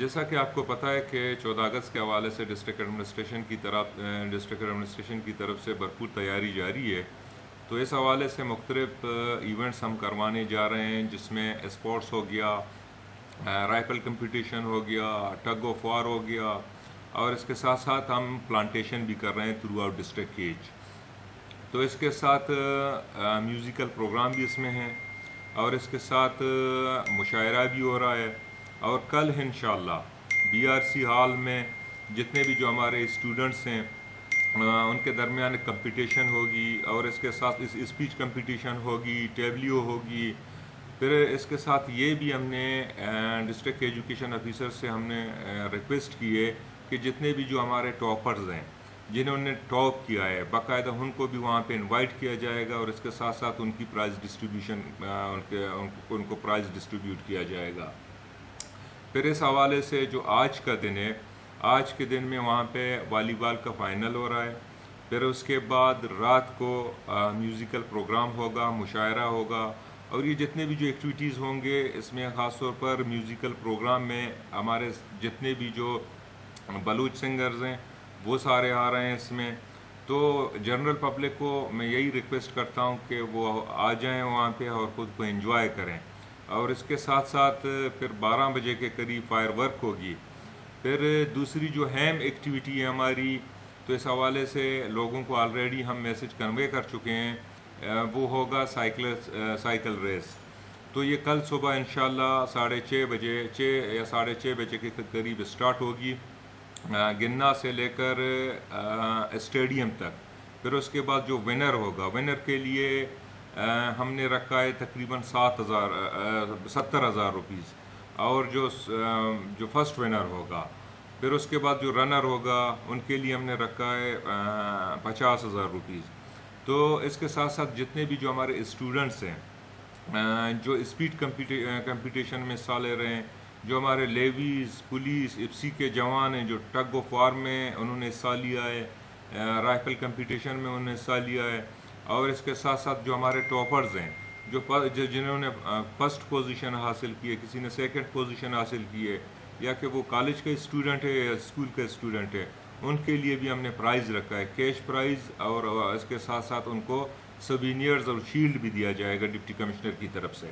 جیسا کہ آپ کو پتہ ہے کہ 14 اگست کے حوالے سے ڈسٹرکٹ ایڈمنسٹریشن کی طرف سے بھرپور تیاری جاری ہے. تو اس حوالے سے مختلف ایونٹس ہم کروانے جا رہے ہیں، جس میں اسپورٹس ہو گیا، رائفل کمپٹیشن ہو گیا، ٹگ آف وار ہو گیا، اور اس کے ساتھ ساتھ ہم پلانٹیشن بھی کر رہے ہیں تھرو آؤٹ ڈسٹرکٹ کیج. تو اس کے ساتھ میوزیکل پروگرام بھی اس میں ہیں، اور اس کے ساتھ مشاعرہ بھی ہو رہا ہے. اور کل انشاءاللہ BRC ہال میں جتنے بھی جو ہمارے اسٹوڈنٹس ہیں ان کے درمیان کمپٹیشن ہوگی، اور اس کے ساتھ اسپیچ کمپٹیشن ہوگی، ٹیبلیو ہوگی. پھر اس کے ساتھ یہ بھی ہم نے ڈسٹرکٹ ایجوکیشن آفیسر سے ہم نے ریکویسٹ کی ہے کہ جتنے بھی جو ہمارے ٹاپرز ہیں جنہوں نے ٹاپ کیا ہے، باقاعدہ ان کو بھی وہاں پہ انوائٹ کیا جائے گا، اور اس کے ساتھ ساتھ ان کی پرائز ڈسٹریبیوشن ان کو پرائز ڈسٹریبیوٹ کیا جائے گا. پھر اس حوالے سے جو آج کا دن ہے، آج کے دن میں وہاں پہ والی بال کا فائنل ہو رہا ہے. پھر اس کے بعد رات کو میوزیکل پروگرام ہوگا، مشاعرہ ہوگا، اور یہ جتنے بھی جو ایکٹیویٹیز ہوں گے اس میں خاص طور پر میوزیکل پروگرام میں ہمارے جتنے بھی جو بلوچ سنگرز ہیں وہ سارے آ رہے ہیں اس میں. تو جنرل پبلک کو میں یہی ریکویسٹ کرتا ہوں کہ وہ آ جائیں وہاں پہ اور خود کو انجوائے کریں. اور اس کے ساتھ ساتھ پھر 12 بجے کے قریب فائر ورک ہوگی. پھر دوسری جو ہیم ایکٹیویٹی ہے ہماری، تو اس حوالے سے لوگوں کو آلریڈی ہم میسج کنوے کر چکے ہیں، وہ ہوگا سائیکل ریس. تو یہ کل صبح انشاءاللہ 6:30 بجے 6 یا 6:30 بجے کے قریب اسٹارٹ ہوگی، گنا سے لے کر اسٹیڈیم تک. پھر اس کے بعد جو ونر ہوگا، ونر کے لیے ہم نے رکھا ہے تقریباً 70,000 روپیز، اور جو فرسٹ ونر ہوگا. پھر اس کے بعد جو رنر ہوگا ان کے لیے ہم نے رکھا ہے 50,000 روپیز. تو اس کے ساتھ ساتھ جتنے بھی جو ہمارے اسٹوڈنٹس ہیں جو اسپیڈ کمپٹیشن میں حصہ لے رہے ہیں، جو ہمارے لیویز، پولیس، IPSC کے جوان ہیں جو ٹگ آف وار میں انہوں نے حصہ لیا ہے، رائفل کمپٹیشن میں انہوں نے حصہ لیا ہے، اور اس کے ساتھ ساتھ جو ہمارے ٹاپرز ہیں جنہوں نے فرسٹ پوزیشن حاصل کی ہے، کسی نے سیکنڈ پوزیشن حاصل کی ہے، یا کہ وہ کالج کے اسٹوڈنٹ ہے یا اسکول کے اسٹوڈنٹ ہے، ان کے لیے بھی ہم نے پرائز رکھا ہے، کیش پرائز، اور اس کے ساتھ ساتھ ان کو سوینئرز اور شیلڈ بھی دیا جائے گا ڈپٹی کمشنر کی طرف سے.